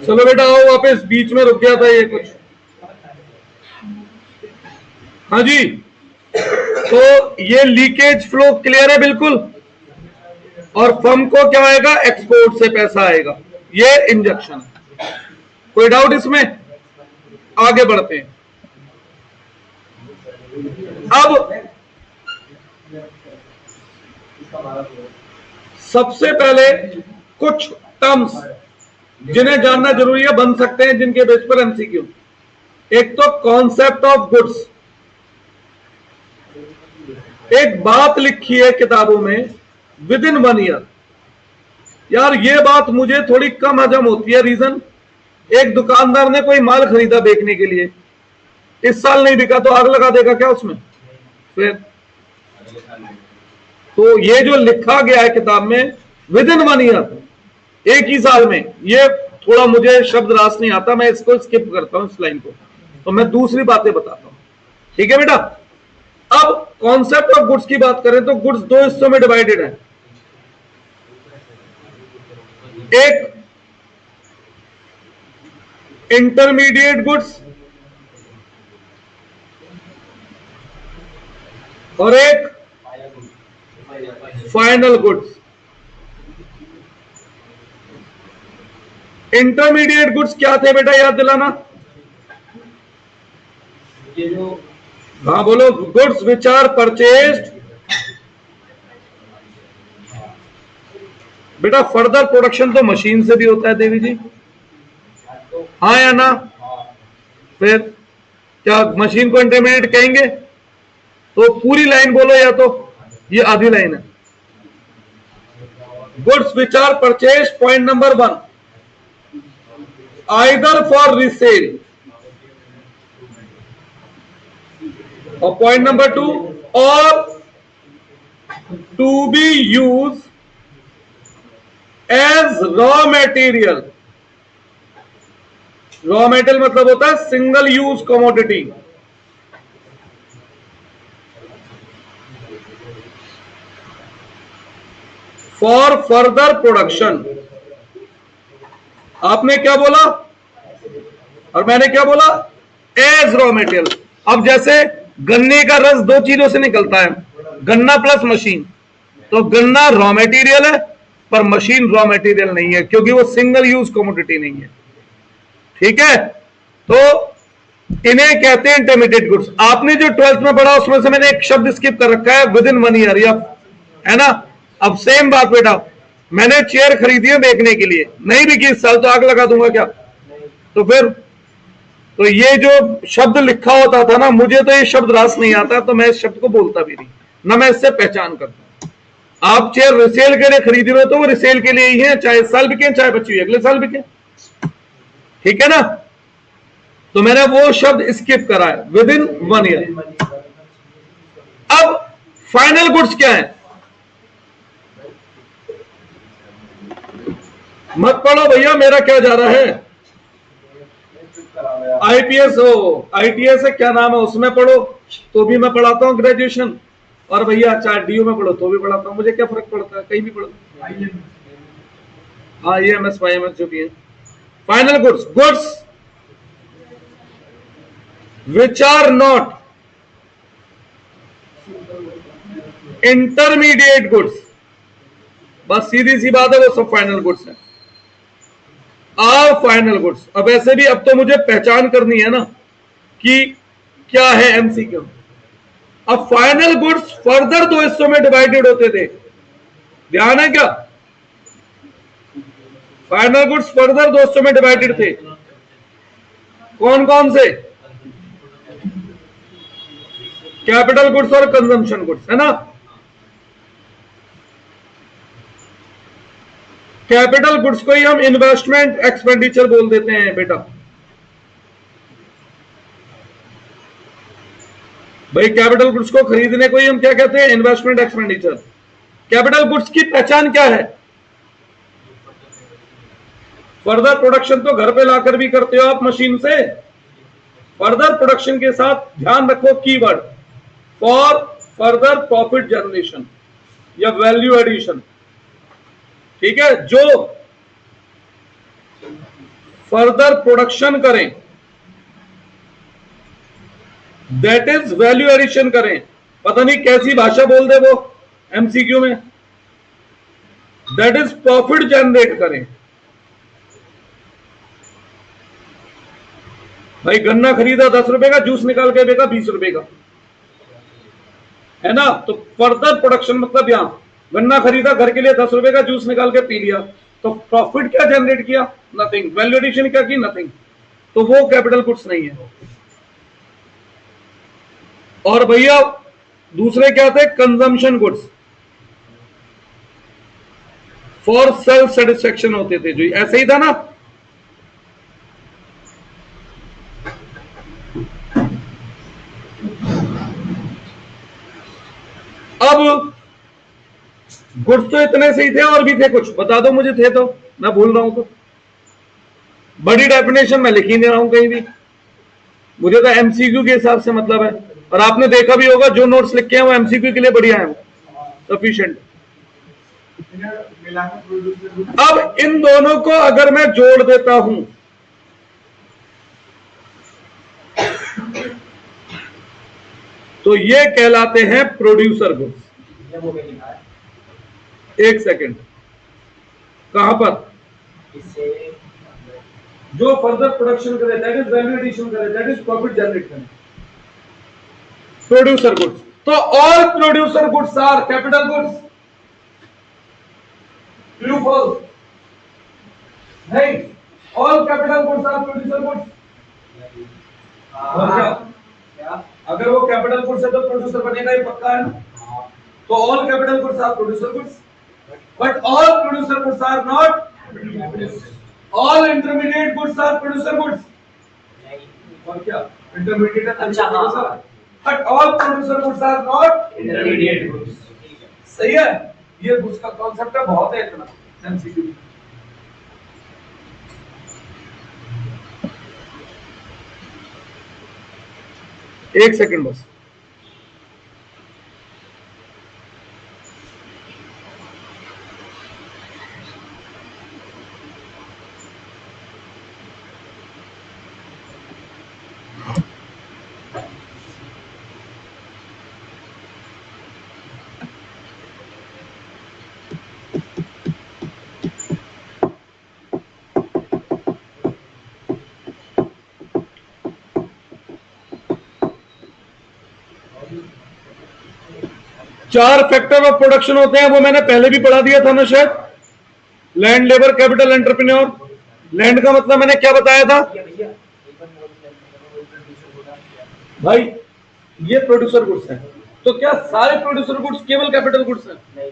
चलो बेटा आओ वापस, बीच में रुक गया था ये कुछ। हाँ जी, तो ये लीकेज फ्लो क्लियर है बिल्कुल। और फर्म को क्या आएगा, एक्सपोर्ट से पैसा आएगा, ये इंजेक्शन है। कोई डाउट इसमें? आगे बढ़ते हैं। अब सबसे पहले कुछ टर्म्स जिन्हें जानना जरूरी है, बन सकते हैं जिनके बेस पर एमसीक्यू। एक तो कॉन्सेप्ट ऑफ गुड्स, एक बात लिखी है किताबों में विद इन 1 ईयर। यार ये बात मुझे थोड़ी कम हजम होती है। रीजन, एक दुकानदार ने कोई माल खरीदा बेचने के लिए, इस साल नहीं बिका तो आग लगा देगा क्या उसमें? फिर तो ये जो लिखा गया है किताब में विद इन 1 ईयर, एक ही साल में, ये थोड़ा मुझे शब्द रास नहीं आता, मैं इसको स्किप करता हूं इस लाइन को, तो मैं दूसरी बातें बताता हूं। ठीक है बेटा। अब कॉन्सेप्ट ऑफ गुड्स की बात करें तो गुड्स दो हिस्सों में डिवाइडेड है। एक इंटरमीडिएट गुड्स और एक फाइनल गुड्स। इंटरमीडिएट गुड्स क्या थे बेटा, याद दिलाना। हाँ बोलो। गुड्स विच आर परचेज्ड, बेटा फर्दर प्रोडक्शन तो मशीन से भी होता है देवी जी, हाँ या ना? फिर क्या मशीन को इंटरमीडिएट कहेंगे? तो पूरी लाइन बोलो या तो ये आधी लाइन है। Goods which are purchase, point number 1, either for resale, और पॉइंट नंबर 2, और to be use as raw material. Raw material मतलब होता है single use commodity. For further production. आपने क्या बोला और मैंने क्या बोला? As raw material. अब जैसे गन्ने का रस दो चीजों से निकलता है, गन्ना प्लस मशीन, तो गन्ना रॉ मेटीरियल है पर मशीन रॉ मेटीरियल नहीं है, क्योंकि वो सिंगल यूज कमोडिटी नहीं है। ठीक है, तो इन्हें कहते हैं इंटरमीडिएट गुड्स। आपने जो 12th में पढ़ा उसमें से मैंने एक शब्द स्किप कर रखा है, विद इन 1 ईयर, या है ना? अब सेम बात बेटा, मैंने चेयर खरीदी है बेचने के लिए, नहीं बिकी इस साल तो आग लगा दूंगा क्या? तो फिर तो ये जो शब्द लिखा होता था ना, मुझे तो ये शब्द रास नहीं आता, तो मैं इस शब्द को बोलता भी नहीं, ना मैं इससे पहचान करता। आप चेयर रिसेल के लिए खरीद रहे हो तो वो रिसेल के लिए ही है, चाहे इस साल बिके चाहे बची हुई अगले साल बिके। ठीक है ना? तो मैंने वो शब्द स्किप करा है, विद इन 1 ईयर। अब फाइनल गुड्स क्या है? मत पढ़ो भैया, मेरा क्या जा रहा है। आईपीएस हो, आईटीएस है, क्या नाम है उसमें पढ़ो तो भी मैं पढ़ाता हूँ ग्रेजुएशन, और भैया चाहे डीयू में पढ़ो तो भी पढ़ाता हूँ, मुझे क्या फर्क पड़ता है, कहीं भी पढ़ो। हाँ ये एमएस वाईएमएस जो भी है। Final goods, goods which are not intermediate goods, बस सीधी सी बात है, वो सब फाइनल गुड्स है। Are final goods. अब ऐसे भी अब तो मुझे पहचान करनी है ना कि क्या है एमसीक्यू। अब फाइनल गुड्स फर्दर दो हिस्सों में डिवाइडेड होते थे, ध्यान है क्या? फाइनल गुड्स फर्दर दो हिस्सों में डिवाइडेड थे, कौन कौन से? कैपिटल गुड्स और कंजम्पशन गुड्स, है ना? कैपिटल गुड्स को ही हम इन्वेस्टमेंट एक्सपेंडिचर बोल देते हैं बेटा। भाई कैपिटल गुड्स को खरीदने को ही हम क्या कहते हैं? Investment expenditure. कैपिटल गुड्स की पहचान क्या है? फर्दर प्रोडक्शन तो घर पे लाकर भी करते हो आप मशीन से। फर्दर प्रोडक्शन के साथ ध्यान रखो keyword, for further profit generation या वैल्यू एडिशन। ठीक है, जो फर्दर प्रोडक्शन करें, दैट इज वैल्यू एडिशन करें। पता नहीं कैसी भाषा बोल दे वो एमसीक्यू में, दैट इज प्रॉफिट जनरेट करें। भाई गन्ना खरीदा 10 रुपए का, जूस निकाल के बेचा 20 रुपए का, है ना। तो फर्दर प्रोडक्शन मतलब यहां गन्ना खरीदा घर के लिए 10 रुपए का, जूस निकाल के पी लिया, तो प्रॉफिट क्या जनरेट किया? नथिंग। वैल्यू एडिशन क्या की? नथिंग। तो वो कैपिटल गुड्स नहीं है। और भैया दूसरे क्या थे? Consumption goods, for self satisfaction होते थे, जो ऐसे ही था ना। अब गुड्स तो इतने से ही थे, और भी थे कुछ, बता दो मुझे, थे तो मैं भूल रहा हूं तो। बड़ी डेफिनेशन मैं लिख ही नहीं रहा हूं कहीं भी, मुझे तो एमसीक्यू के हिसाब से मतलब है। और आपने देखा भी होगा जो नोट्स लिखे हैं वो एमसीक्यू के लिए बढ़िया है, वो सफिशिएंट। अब इन दोनों को अगर मैं जोड़ देता हूं, तो ये कहलाते हैं प्रोड्यूसर गुड्स। एक सेकंड, कहां पर? जो फर्दर प्रोडक्शन करे, दैट इज वैल्यू एडिशन करे, दैट इज प्रॉफिट जनरेट करे, प्रोड्यूसर गुड्स। तो all producer goods are capital goods. True false? नहीं, all capital goods are producer goods. और क्या? अगर वो कैपिटल गुड्स है तो प्रोड्यूसर बनेगा, ये पक्का है ना। तो all capital goods are producer goods, but all producer goods are not. All intermediate goods are producer goods. और क्या? इंटरमीडिएट है, अच्छा हाँ, but all producer goods are not intermediate goods. सही है, ये गुड्स का कॉन्सेप्ट है, बहुत है इतना एमसीक्यू। एक सेकंड बस। चार फैक्टर ऑफ प्रोडक्शन होते हैं, वो मैंने पहले भी पढ़ा दिया था ना शायद। Land, labour, capital, entrepreneur. Land का मतलब मैंने क्या बताया था भाई? ये प्रोड्यूसर गुड्स है। तो क्या सारे प्रोड्यूसर गुड्स केवल कैपिटल गुड्स हैं?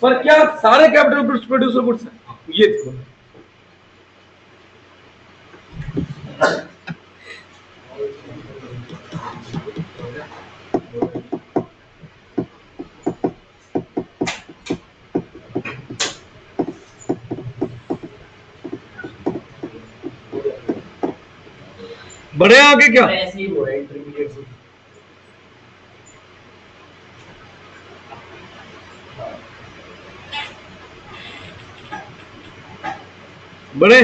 पर क्या सारे कैपिटल गुड्स प्रोड्यूसर गुड्स हैं? ये देखो, बढ़े आगे क्या? ऐसे ही हो रहा है इंटरमीडिएट से। बढ़े।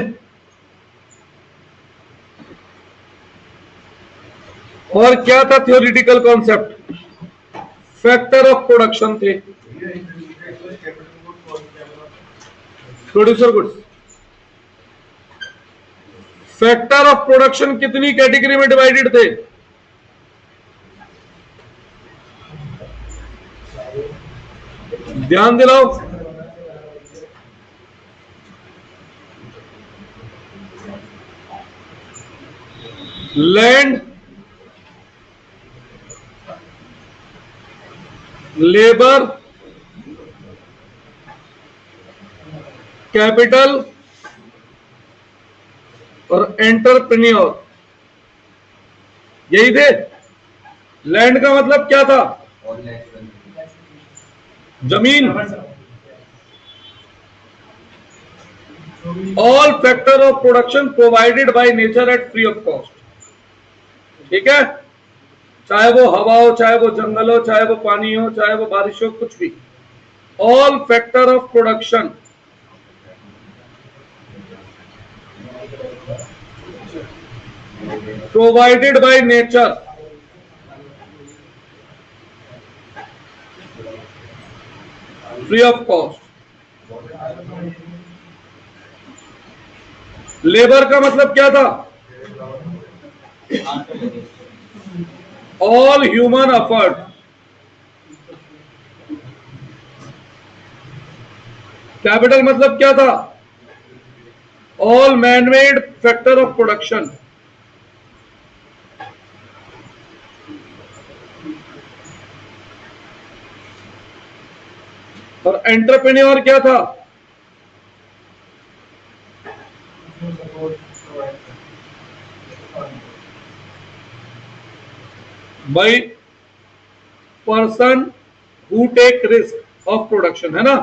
और क्या था theoretical concept? Factor of production थे, producer goods. Factor of production कितनी कैटेगरी में डिवाइडेड थे? ध्यान दिलाओ। लैंड, लेबर, कैपिटल और एंटरप्रेन्योर, यही थे। लैंड का मतलब क्या था? जमीन। All factor of production provided by nature at free of cost. ठीक है, चाहे वो हवा हो, चाहे वो जंगल हो, चाहे वो पानी हो, चाहे वो बारिश हो, कुछ भी। All factor of production provided by nature, free of cost. Labour का मतलब क्या था? All human effort. कैपिटल मतलब क्या था? All manmade factor of production. और एंटरप्रेन्योर क्या था? भाई person who take risk of production, है ना।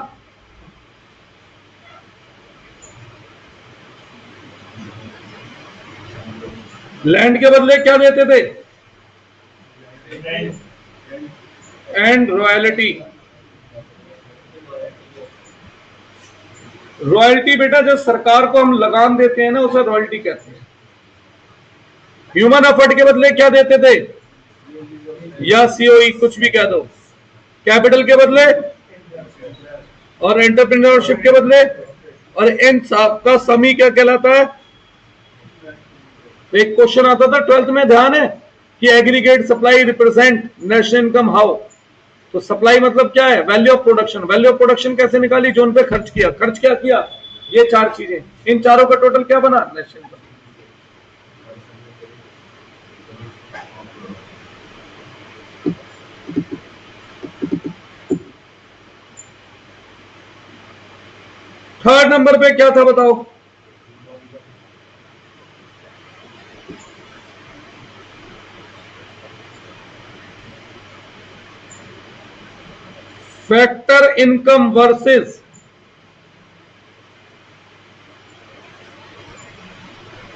लैंड के बदले क्या देते थे? And royalty. रॉयल्टी बेटा जो सरकार को हम लगान देते हैं ना, उसे रॉयल्टी कहते हैं। ह्यूमन एफर्ट के बदले क्या देते थे? या सीओई, कुछ भी कह दो। कैपिटल के बदले और एंटरप्रेन्योरशिप के बदले, और इन सबका समी क्या कहलाता है? एक क्वेश्चन आता था 12th में, ध्यान है कि aggregate supply represent national income how. तो सप्लाई मतलब क्या है? Value of production. Value of production कैसे निकाली? जो उन पे खर्च किया। खर्च क्या किया? ये चार चीजें। इन चारों का टोटल क्या बना? National income. थर्ड नंबर पे क्या था बताओ? Factor income versus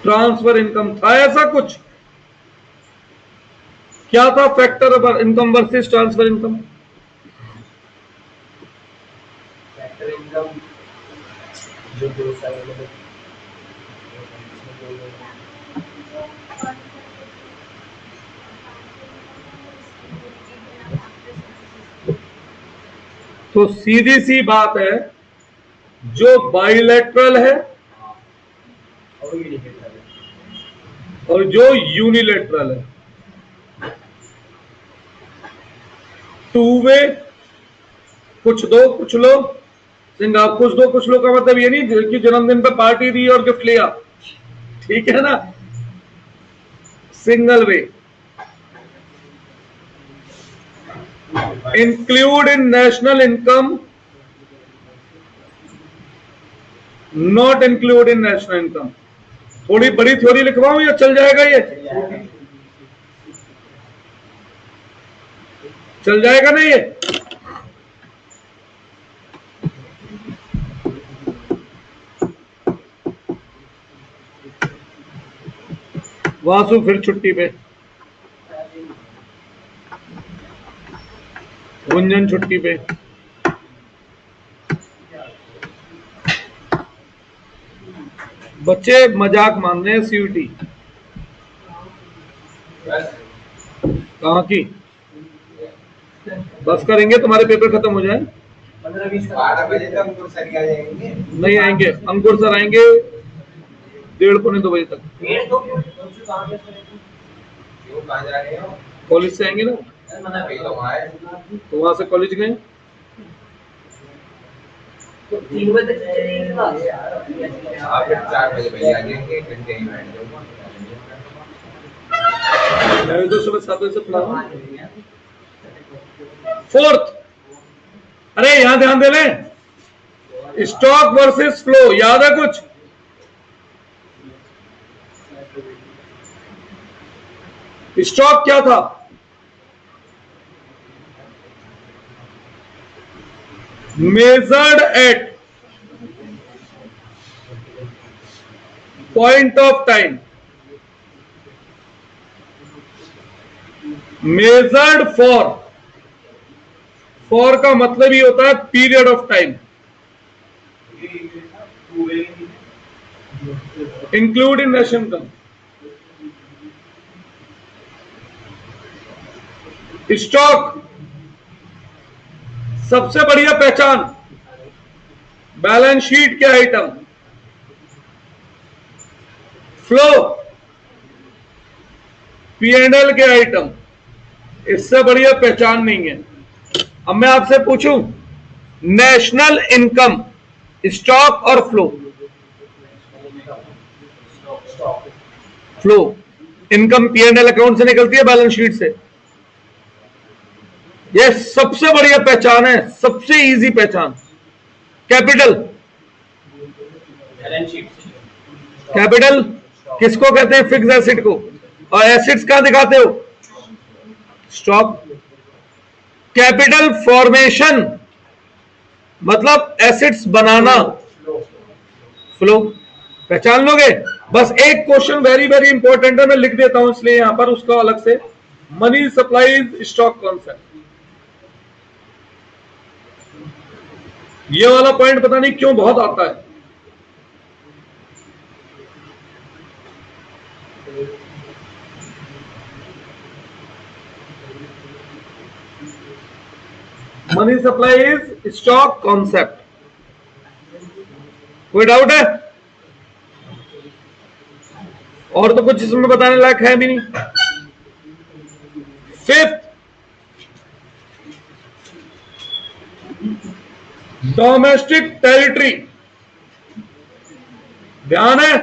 transfer income था, ऐसा कुछ। क्या था factor income versus transfer income? Factor income जो दो साल तो सीधी सी बात है, जो बाइलेटरल है और जो यूनिलेटरल है, टू वे, कुछ दो कुछ लो। सिंगार कुछ दो कुछ लो का मतलब ये नहीं कि जन्मदिन पे पार्टी दी और गिफ्ट लिया, ठीक है ना। Single way. Include in national income, not include in national income. थोड़ी बड़ी थ्योरी लिखवाऊं या चल जाएगा? ये चल जाएगा ना ये? वासु फिर छुट्टी पे, गुंजन छुट्टी पे। बच्चे मजाक मान रहे हैं। सीयूटी कहाँ की? बस करेंगे तुम्हारे पेपर खत्म हो जाए। 12 बजे तक अंकुर सर आ जाएंगे। नहीं आएंगे, अंकुर सर आएंगे 1:30-2 बजे तक। क्यों कहाँ जा रहे हो? कॉलेज से आएंगे ना, तो वहां से कॉलेज गए। 3 बजे तक चलेगी क्लास। आप 4 बजे भैया आ जाएंगे, एक घंटे ही बैठ जाऊंगा। मैं तो सुबह 7 बजे से पढ़ा। फोर्थ, अरे यहां ध्यान दे लें, स्टॉक वर्सेस फ्लो, याद है कुछ? स्टॉक क्या था? Measured eight point of time, measured for का मतलब ही होता है period of time. Include in national income. Stock सबसे बढ़िया पहचान, बैलेंस शीट के आइटम, फ्लो P&L के आइटम, इससे बढ़िया पहचान नहीं है। अब मैं आपसे पूछूं, नेशनल इनकम, स्टॉक और flow. Flow income P&L account से निकलती है, बैलेंस शीट से। यह सबसे बढ़िया पहचान है, सबसे इजी पहचान। कैपिटल, कैपिटल किसको कहते हैं? फिक्स एसेट को। और एसेट्स कहां दिखाते हो? स्टॉक। कैपिटल फॉर्मेशन मतलब एसेट्स बनाना, फ्लो। पहचान लोगे? बस एक क्वेश्चन वेरी वेरी इंपॉर्टेंट है, मैं लिख देता हूं इसलिए यहां पर उसका अलग से, मनी सप्लाईज स्टॉक कॉन्सेप्ट। ये वाला पॉइंट पता नहीं क्यों बहुत आता है। Money supply is stock concept. कोई डाउट है? और तो कुछ इसमें बताने लायक है भी नहीं। Fifth, domestic territory. ध्यान है?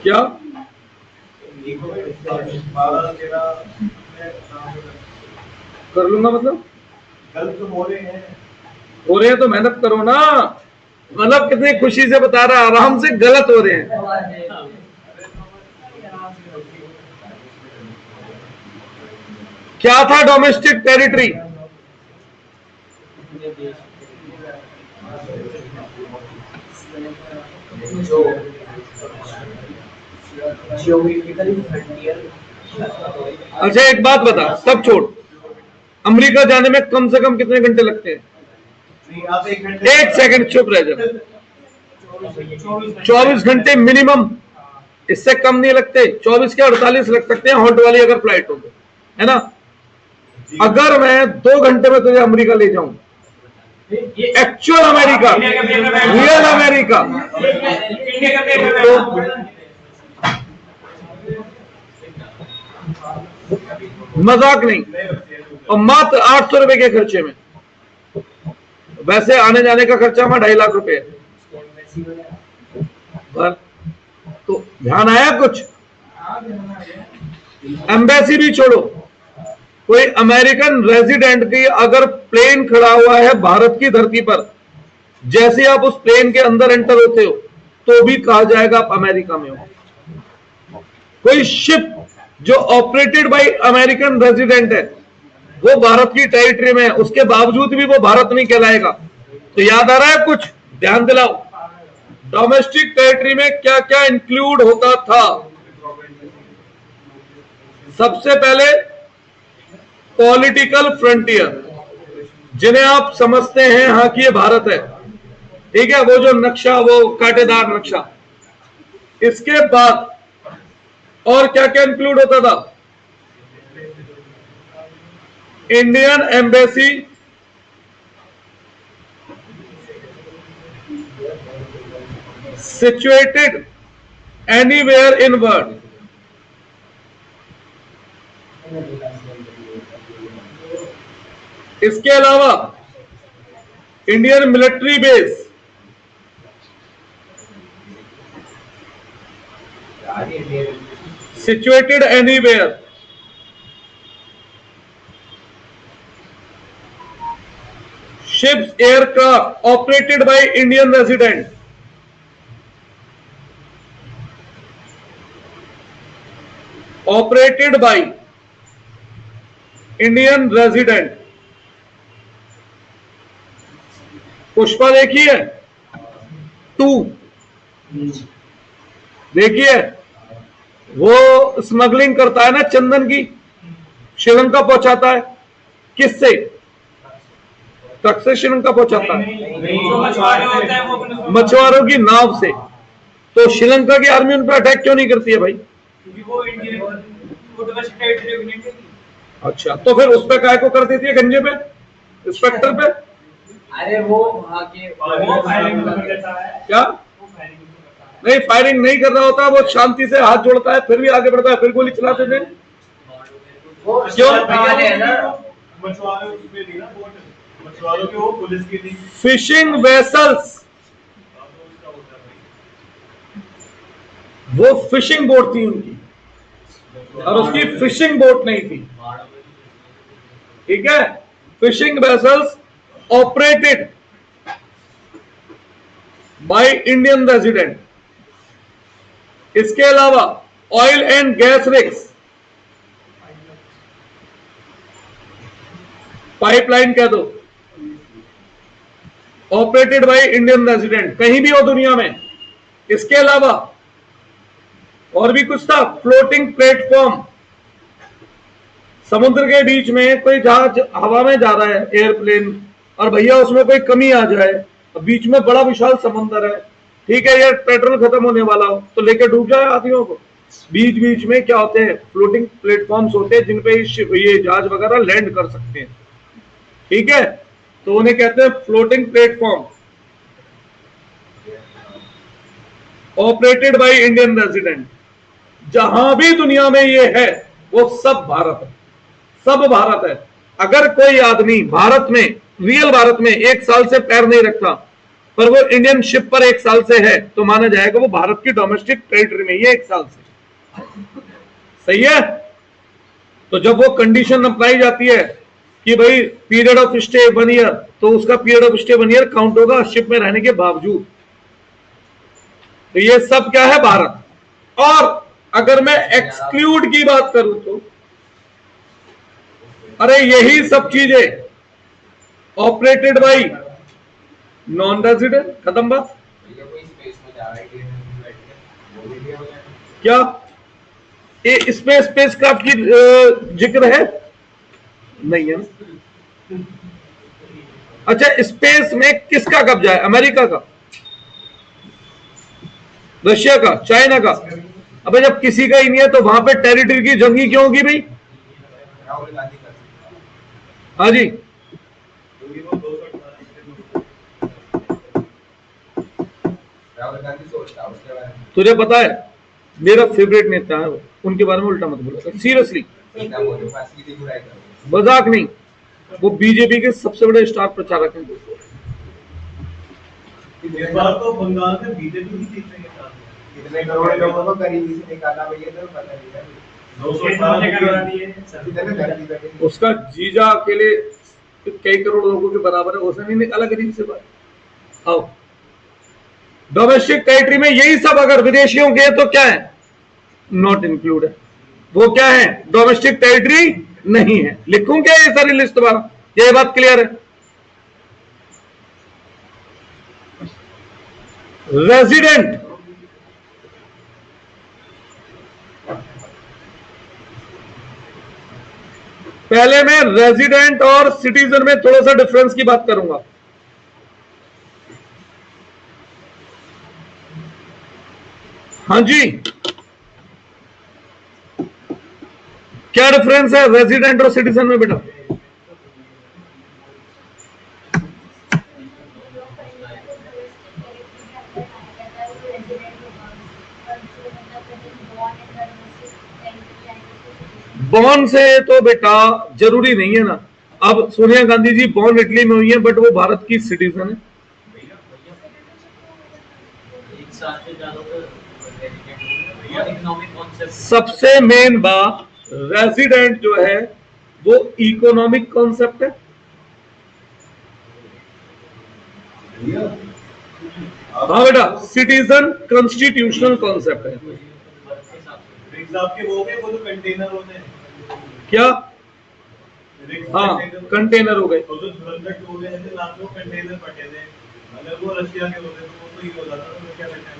क्या? कर लूंगा मतलब? गलत हो रहे हैं तो मेहनत करो ना। मतलब कितनी खुशी से बता रहा, आराम से गलत हो रहे हैं। क्या था डोमेस्टिक टेरिटरी? अच्छा एक बात बता, सब छोड़, अमेरिका जाने में कम से कम कितने घंटे लगते हैं? एक सेकंड चुप रह जा। 24 घंटे मिनिमम, इससे कम नहीं लगते। 24 के 48 लग सकते हैं हॉट वाली अगर फ्लाइट हो तो, है ना? अगर मैं 2 घंटे में तुझे अमेरिका ले जाऊं, एक्चुअल अमेरिका, रियल अमेरिका, तो मजाक नहीं, और मात्र 800 रुपए के खर्चे में। वैसे आने जाने का खर्चा हमारा 2.5 लाख रुपए है। तो ध्यान आया कुछ? एम्बेसी भी छोड़ो, कोई अमेरिकन रेजिडेंट की अगर प्लेन खड़ा हुआ है भारत की धरती पर, जैसे आप उस प्लेन के अंदर एंटर होते हो तो भी कहा जाएगा आप अमेरिका में हो। कोई शिप जो ऑपरेटेड बाय अमेरिकन रेजिडेंट है वो भारत की टेरिटरी में है, उसके बावजूद भी वो भारत नहीं कहलाएगा। तो याद आ रहा है कुछ? ध्यान दिलाओ, डोमेस्टिक टेरिटरी में क्या क्या इंक्लूड होता था। सबसे पहले पॉलिटिकल फ्रंटियर, जिन्हें आप समझते हैं हाँ कि ये भारत है, ठीक है, वो जो नक्शा, वो कांटेदार नक्शा। इसके बाद और क्या क्या इंक्लूड होता था? Indian embassy situated anywhere in world. इसके अलावा Indian military base, situated anywhere. Ships aircraft operated by Indian resident. Operated by Indian resident. Pushpa देखी है 2? देखिए, वो स्मगलिंग करता है ना चंदन की, श्रीलंका पहुंचाता है। किससे? ट्रक से श्रीलंका पहुंचाता है, मछुआरों की नाव से। तो श्रीलंका की आर्मी उन पर अटैक क्यों नहीं करती है भाई? क्योंकि वो इंडियन वो डोमेस्टिक टेरिटरी ऑफ इंडिया की। अच्छा, तो फिर उस पे काय को कर देती है गंजे पे, इंस्पेक्टर पे? अरे वो वहाँ के वो फायरिंग कर देता है, क्या? वो फायरिंग करता है। नहीं, फायरिंग नहीं कर रहा होता, वो शांति से हाथ जोड़ता है, फिर भी आगे बढ़ता है, फिर गोली चलाते थे। वो क्यों? बहाने है ना। मछुआरों उसमें थी ना बोट, मछुआरों की वो पुलिस की थी। फिशिंग वेसल्स, उसका होता है वो फिशिंग बोट थी उनकी, और उसकी फिशिंग बोट नहीं थी, ठीक है? Fishing vessels operated by Indian resident. इसके अलावा oil and gas rigs, pipeline कह दो, ऑपरेटेड बाय इंडियन रेजिडेंट, कहीं भी हो दुनिया में। इसके अलावा और भी कुछ था, फ्लोटिंग प्लेटफॉर्म, समुद्र के बीच में कोई जहाज हवा में जा रहा है, एयरप्लेन, और भैया उसमें कोई कमी आ जाए, बीच में बड़ा विशाल समंदर है, ठीक है, यार पेट्रोल खत्म होने वाला हो तो लेके डूब जाए आदमियों को। बीच बीच में क्या होते हैं, फ्लोटिंग प्लेटफॉर्म्स होते हैं जिन पे ये जहाज वगैरह लैंड कर सकते हैं, ठीक है, तो उन्हें कहते हैं floating platform, operated by Indian resident. जहां भी दुनिया में ये है वो सब भारत है, सब भारत है। अगर कोई आदमी भारत में, रियल भारत में 1 साल से पैर नहीं रखता, पर वो इंडियन शिप पर 1 साल से है, तो माना जाएगा वो भारत की डोमेस्टिक टेरिटरी में ये 1 साल से, सही है? तो जब वो कंडीशन अप्लाई जाती है कि भाई पीरियड ऑफ स्टे 1 ईयर, तो उसका period of stay 1 year count होगा शिप में रहने के बावजूद। तो ये सब क्या है, भारत। और अगर मैं एक्सक्लूड की बात करूं तो अरे यही सब चीजें ऑपरेटेड बाई नॉन रेजिडेंट, खत्म बात। भैया कोई स्पेस में जा रहा है इंडियन में बैठ के, वो भी इंडिया हो जाएगा। क्या ये इसमें स्पेसक्राफ्ट की जिक्र है? नहीं है ना। अच्छा, स्पेस में किसका कब्जा है? अमेरिका का, रशिया का, चाइना का? अबे जब किसी का ही नहीं है तो वहां पे टेरिटरी की जंग ही क्यों होगी भाई? राहुल गांधी कर सकता है। हाँ जी, क्योंकि वो 218 राहुल गांधी सोचता है उसके बारे में। तुझे पता है मेरा फेवरेट नेता है वो, उनके बारे में उल्टा मत बोलो, सीरियसली, सीधा बोलो, बस सीधी बुराई करो। मजाक नहीं। वो बीजेपी के सबसे बड़े स्टार प्रचारक हैं। इस बार तो बंगाल में बीजेपी ही जीतने के साथ है। कितने करोड़ लोगों को गरीबी से निकाला भैया, तो पता नहीं है। 218 करवा दिए कितने धरती बैठे। उसका जीजा अकेले कई करोड़ लोगों के बराबर है, उसने नहीं निकाला गरीब से बाहर। आओ, डोमेस्टिक टेरिटरी में यही सब अगर विदेशियों के तो क्या है, नॉट इंक्लूड है। वो क्या है, डोमेस्टिक टेरिटरी नहीं है। लिखूं क्या ये सारी लिस्ट दोबारा? ये बात क्लियर है? रेजिडेंट, पहले मैं रेजिडेंट और सिटीजन में थोड़ा सा डिफरेंस की बात करूंगा। हाँ जी, क्या डिफरेंस है रेजिडेंट और सिटीजन में बेटा? बॉर्न से तो बेटा जरूरी नहीं है ना। अब सोनिया गांधी जी बॉर्न इटली में हुई है, बट वो भारत की सिटीजन है। सबसे मेन बात, रेजिडेंट जो है वो इकोनॉमिक कॉन्सेप्ट है। हाँ बेटा, सिटीजन कॉन्स्टिट्यूशनल कॉन्सेप्ट है। रिक्स आपके वो गए, वो तो कंटेनर होते हैं। क्या? रिक्स हाँ, कंटेनर हो गए। और जो धुरंधर टू में ऐसे लाखों कंटेनर फटे थे, अगर वो रशिया के होते तो वो तो ये हो जाता, तो क्या करना है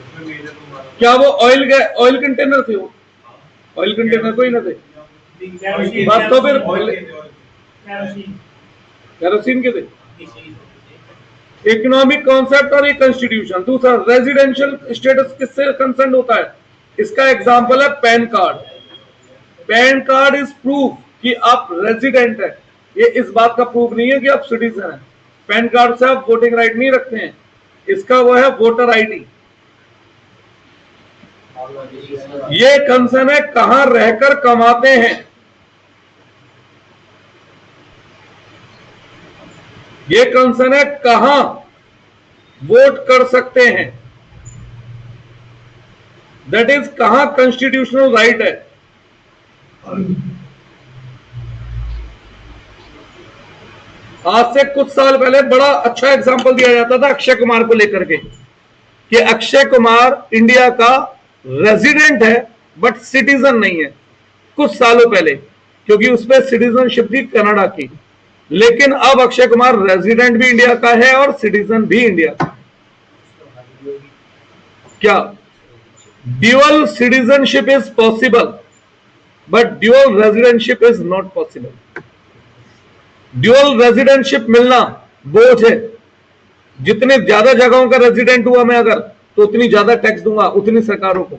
उसमें मेजर तुम्हारा। क्या वो ऑयल कंटेनर थे? वो ऑयल कंटेनर कोई ना थे। बात तो फिर ऑयल केरोसिन के थे। इकोनॉमिक कॉन्सेप्ट और एक कॉन्स्टिट्यूशन। दूसरा, रेजिडेंशियल स्टेटस किससे कंसर्न होता है? इसका एग्जांपल है pan card. Pan card is proof कि आप रेजिडेंट है, ये इस बात का प्रूफ नहीं है कि आप सिटीजन हैं। पैन कार्ड से आप वोटिंग राइट नहीं रखते हैं, इसका वो है वोटर आईडी। ये कंसर्न है कहां रहकर कमाते हैं, ये कंसर्न है कहां वोट कर सकते हैं, दैट इज कहां कॉन्स्टिट्यूशनल राइट है। आज से कुछ साल पहले बड़ा अच्छा एग्जांपल दिया जाता था अक्षय कुमार को लेकर के, कि अक्षय कुमार इंडिया का रेजिडेंट है बट सिटीजन नहीं है, कुछ सालों पहले, क्योंकि उस पर सिटीजनशिप थी कनाडा की। लेकिन अब अक्षय कुमार रेजिडेंट भी इंडिया का है और सिटीजन भी इंडिया का। क्या dual citizenship is possible but dual residentship is not possible. Dual residentship मिलना बोझ है। जितने ज्यादा जगहों का रेजिडेंट हुआ मैं अगर, तो उतनी ज्यादा टैक्स दूंगा उतनी सरकारों को,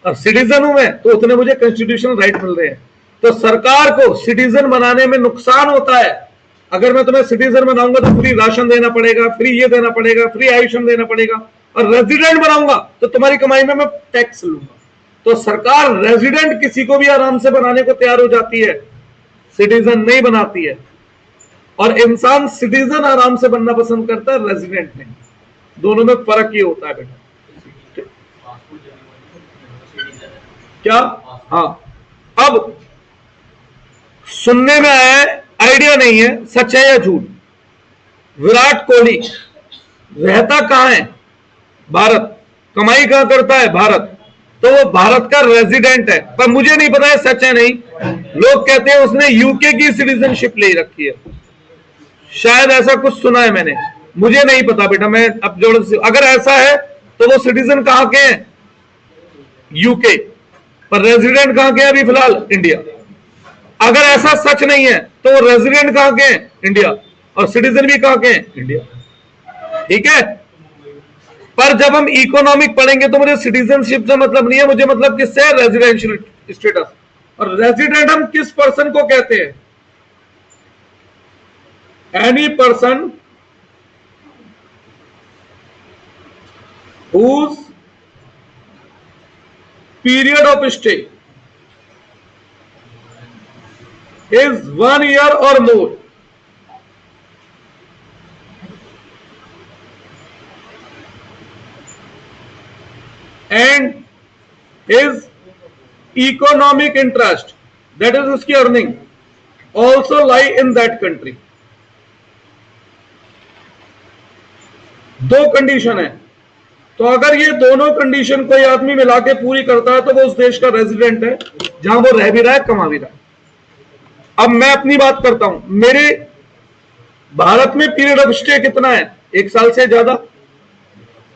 और सिटीजन हूं मैं तो उतने मुझे कॉन्स्टिट्यूशनल राइट मिल रहे हैं। तो सरकार को सिटीजन बनाने में नुकसान होता है। अगर मैं तुम्हें सिटीजन बनाऊंगा तो फ्री राशन देना पड़ेगा, फ्री ये देना पड़ेगा, फ्री आयुष्मान देना पड़ेगा, और रेजिडेंट बनाऊंगा तो तुम्हारी कमाई में मैं टैक्स लूंगा। तो सरकार रेजिडेंट किसी को भी आराम से बनाने को तैयार हो जाती है, सिटीजन नहीं बनाती है। और इंसान सिटीजन आराम से बनना पसंद करता है, रेजिडेंट नहीं। दोनों में फर्क ये होता है बेटा। क्या? हाँ, अब सुनने में आया है, आइडिया नहीं है सच है या झूठ, विराट कोहली रहता कहां है? भारत। कमाई कहां करता है? भारत। तो वो भारत का रेजिडेंट है, पर मुझे नहीं पता है सच है नहीं। लोग कहते हैं उसने यूके की सिटीजनशिप ले रखी है, शायद ऐसा कुछ सुना है मैंने, मुझे नहीं पता बेटा। मैं अब जोड़ से, अगर ऐसा है तो वो सिटीजन कहां के हैं? यूके। पर रेजिडेंट कहां के हैं अभी फिलहाल? इंडिया। अगर ऐसा सच नहीं है तो वो रेजिडेंट कहां के हैं? इंडिया। और सिटीजन भी कहां के हैं? इंडिया। ठीक है। पर जब हम इकोनॉमिक पढ़ेंगे तो मुझे सिटीजनशिप से मतलब नहीं है, मुझे मतलब किससे है? Residential status. और रेजिडेंट हम किस पर्सन को कहते हैं? Any person whose period of stay is 1 year or more and his economic interest, that is उसकी earning, also lie in that country। दो कंडीशन है, तो अगर ये दोनों कंडीशन कोई आदमी मिला के पूरी करता है तो वो उस देश का रेजिडेंट है जहां वो रह भी रहा है, कमा भी रहा है। अब मैं अपनी बात करता हूं, मेरे भारत में पीरियड ऑफ स्टे कितना है? 1 साल से ज्यादा।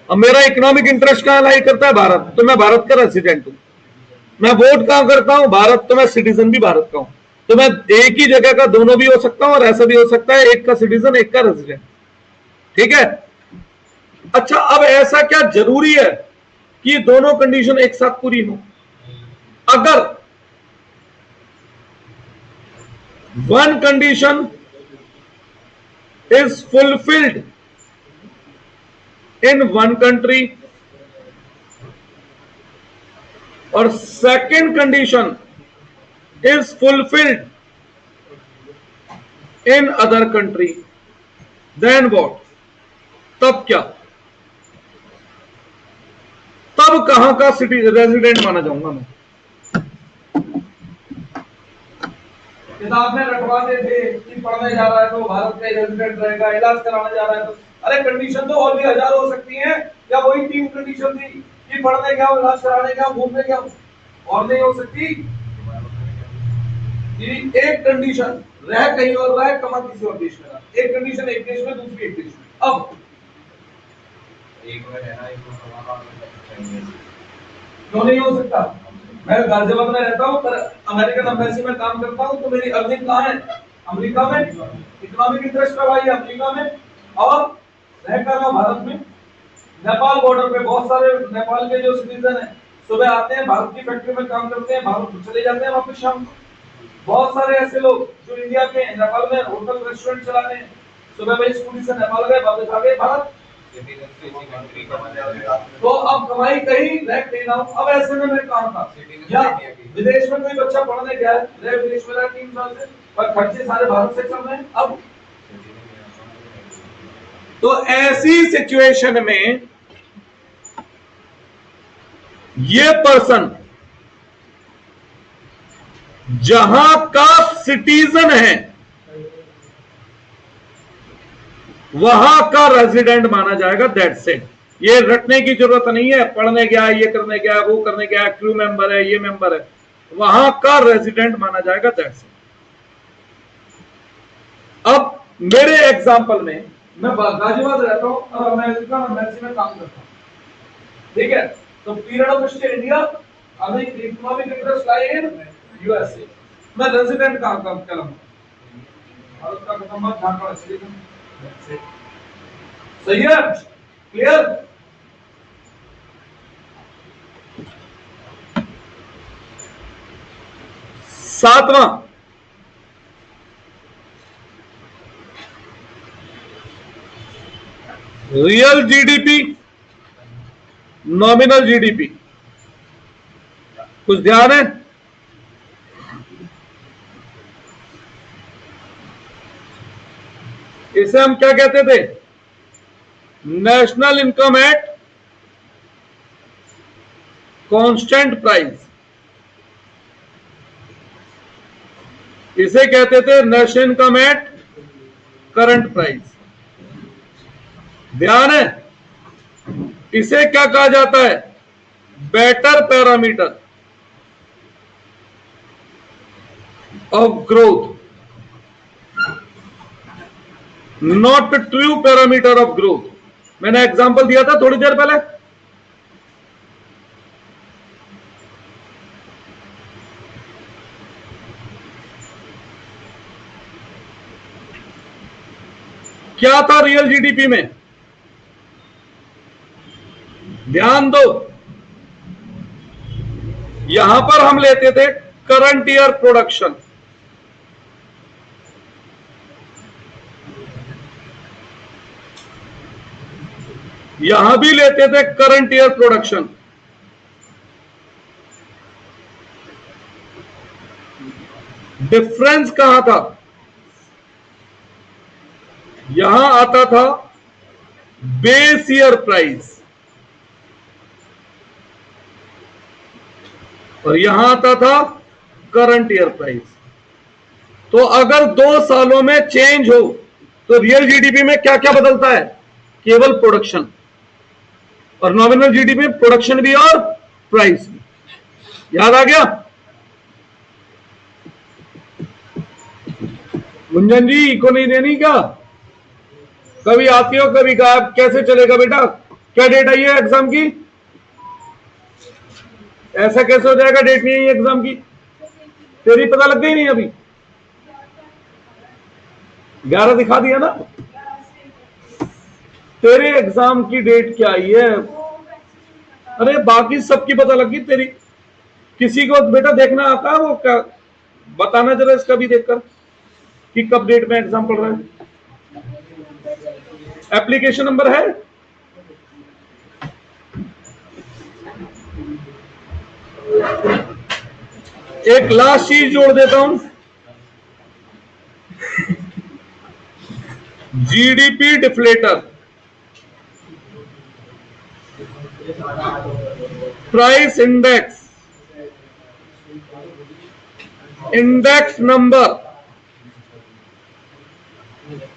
अब मेरा इकोनॉमिक इंटरेस्ट कहां लाई करता है? भारत। तो मैं भारत का रेजिडेंट हूं। मैं वोट कहां करता हूं? भारत। तो मैं सिटीजन भी भारत का हूं। तो मैं एक ही जगह का दोनों भी हो सकता हूं, और ऐसा भी हो सकता है एक का सिटीजन एक का रेजिडेंट। ठीक है। अच्छा, अब ऐसा क्या जरूरी है कि दोनों कंडीशन एक साथ पूरी हो? अगर one condition is fulfilled in one country और second condition is fulfilled in other country, then what? तब क्या? तब कहां का सिटी रेजिडेंट माना जाऊंगा मैं? किताब में रखवा देते कि पढ़ने जा रहा है तो भारत का रेजिडेंट रहेगा, इलाज कराने जा रहा है तो, अरे कंडीशन तो और भी 1000 हो सकती हैं, या वही 3 कंडीशन थी कि पढ़ने क्या, इलाज कराने क्या, घूमने क्या, और नहीं हो सकती? कि एक कंडीशन रह कहीं और रहा है, कमा किसी और देश में रहा, एक कंडीशन एक देश में, दूसरी एक देश में। अब एक में रहना, एक में कमाना, क्यों नहीं हो सकता? मैं गाजियाबाद में रहता हूँ पर अमेरिकन एम्बेसी में काम करता हूँ, तो मेरी अर्निंग कहाँ है? अमेरिका में। इकोनॉमिक इंटरेस्ट का भाई अमेरिका में, और रह कर रहा हूं भारत में, नेपाल बॉर्डर पे बहुत सारे नेपाल के जो सिटीजन है सुबह आते हैं, भारत की फैक्ट्री में काम करते हैं, भारत चले जाते हैं वापस शाम को। बहुत सारे ऐसे लोग जो इंडिया के नेपाल में होटल रेस्टोरेंट चला रहे हैं, सुबह भाई स्कूटी से नेपाल गए, वापस आ गए भारत। तो अब कमाई कहीं रह कहीं ना हो। अब ऐसे में मैं काम था, या विदेश में कोई बच्चा पढ़ने गया है, रह विदेश में रहा 3 साल से, पर खर्चे सारे भारत से चल रहे हैं। अब तो ऐसी सिचुएशन में ये पर्सन जहां का सिटीजन है वहां का रेजिडेंट माना जाएगा। That's it. ये रटने की जरूरत नहीं है, पढ़ने गया है, ये करने गया है, वो करने गया है, क्रू मेंबर है, ये मेंबर है, वहां का रेजिडेंट माना जाएगा। That's it. अब मेरे एग्जांपल में मैं गाजियाबाद रहता हूं और अमेरिका एम्बेसी में काम करता हूं, ठीक है। तो पीरियड ऑफ स्टे इंडिया, अभी economic interest lie in USA, मैं रेजिडेंट काम कहलाऊंगा। भारत का खत्म झारखंड सही है, क्लियर। सातवां, रियल जीडीपी, नॉमिनल जीडीपी। कुछ ध्यान है? इसे हम क्या कहते थे? National income at constant price. इसे कहते थे national income at current price. ध्यान है? इसे क्या कहा जाता है? Better parameter of growth, not true parameter of growth. मैंने एग्जांपल दिया था थोड़ी देर पहले। क्या था रियल जीडीपी में? ध्यान दो, यहां पर हम लेते थे करंट ईयर प्रोडक्शन, यहां भी लेते थे करंट ईयर प्रोडक्शन। डिफरेंस कहां था? यहां आता था बेस ईयर प्राइस और यहां आता था करंट ईयर प्राइस। तो अगर 2 सालों में चेंज हो तो रियल जीडीपी में क्या क्या बदलता है? केवल प्रोडक्शन। और नॉमिनल जीडीपी में प्रोडक्शन भी और प्राइस भी। याद आ गया? गुंजन जी इको नहीं देनी क्या? कभी आती हो कभी गायब, कैसे चलेगा बेटा? क्या डेट आई है एग्जाम की? ऐसा कैसे हो जाएगा? डेट नहीं है एग्जाम की, तेरी पता लग गई नहीं अभी? 11 दिखा दिया ना। तेरे एग्जाम की डेट क्या आई है? अरे बाकी सबकी पता लग गई, तेरी किसी को बेटा देखना आता है? वो क्या बताना जरा इसका भी देखकर कि कब डेट में एग्जाम पढ़ रहा है। एप्लीकेशन नंबर है? एक लास्ट चीज जोड़ देता हूं, GDP deflator, price index, index number,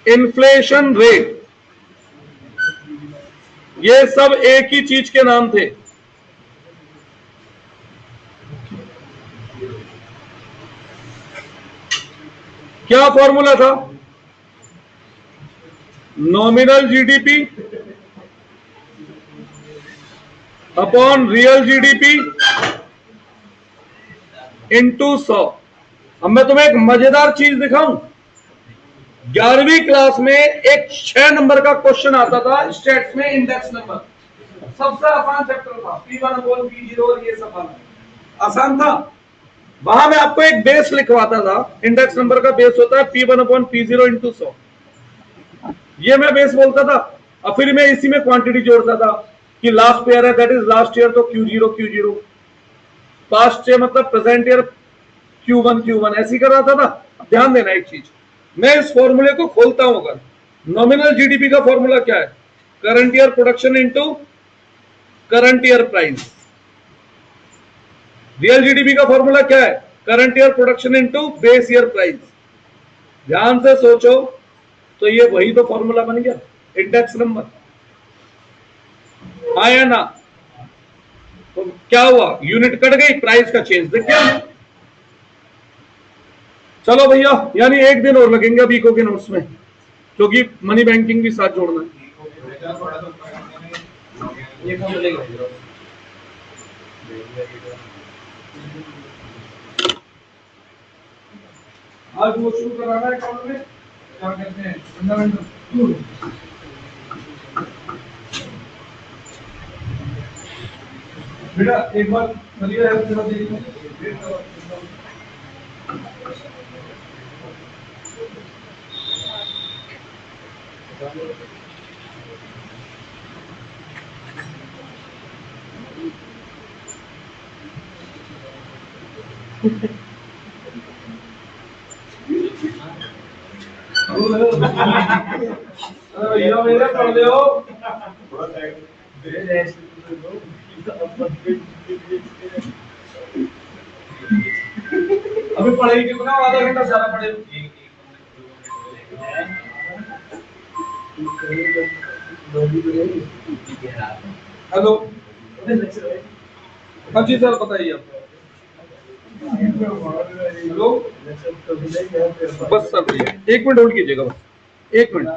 inflation rate, ये सब एक ही चीज के नाम थे। क्या फॉर्मूला था? Nominal GDP upon real GDP into 100। अब मैं तुम्हें एक मजेदार चीज दिखाऊं। 11वीं क्लास में एक 6 नंबर का क्वेश्चन आता था स्टेट्स में, इंडेक्स नंबर, सबसे आसान चैप्टर था, P1 अपॉन P0 और ये सब आसान था। वहां में आपको एक बेस लिखवाता था, इंडेक्स नंबर का बेस होता है P1 अपॉन P0 इंटू 100, ये मैं बेस बोलता था, और फिर मैं इसी में क्वांटिटी जोड़ता था कि लास्ट पेयर है, दैट इज लास्ट ईयर, तो Q0, पास्ट ईयर मतलब प्रेजेंट ईयर, Q1, ऐसी कर रहा था ना। ध्यान देना एक चीज, मैं इस फॉर्मूले को खोलता हूं, अगर नॉमिनल जीडीपी का फॉर्मूला क्या है, current year production into current year price. Real GDP का फॉर्मूला क्या है, current year production into base year price. ध्यान से सोचो, तो ये वही तो फॉर्मूला बन गया, इंडेक्स नंबर, हाँ या ना। तो क्या हुआ, यूनिट कट गई, प्राइस का चेंज दिख गया। चलो भैया, यानी एक दिन और लगेंगे अभी इको के नोट्स में, क्योंकि मनी बैंकिंग भी साथ जोड़ना है। ये कौन बोलेगा? आज वो शुरू कराना है अकाउंट में, क्या कहते हैं, फंडामेंटल। बेटा एक बार चलिए जरा देखिए। भैया मेरे पढ़ ले हो, थोड़ा साइड अभी पढ़ेगी कितना, आधा घंटा सारा पढ़े। हेलो, हाँ जी सर बताइए आप। हेलो, बस सर भैया 1 मिनट होल्ड कीजिएगा, बस 1 मिनट।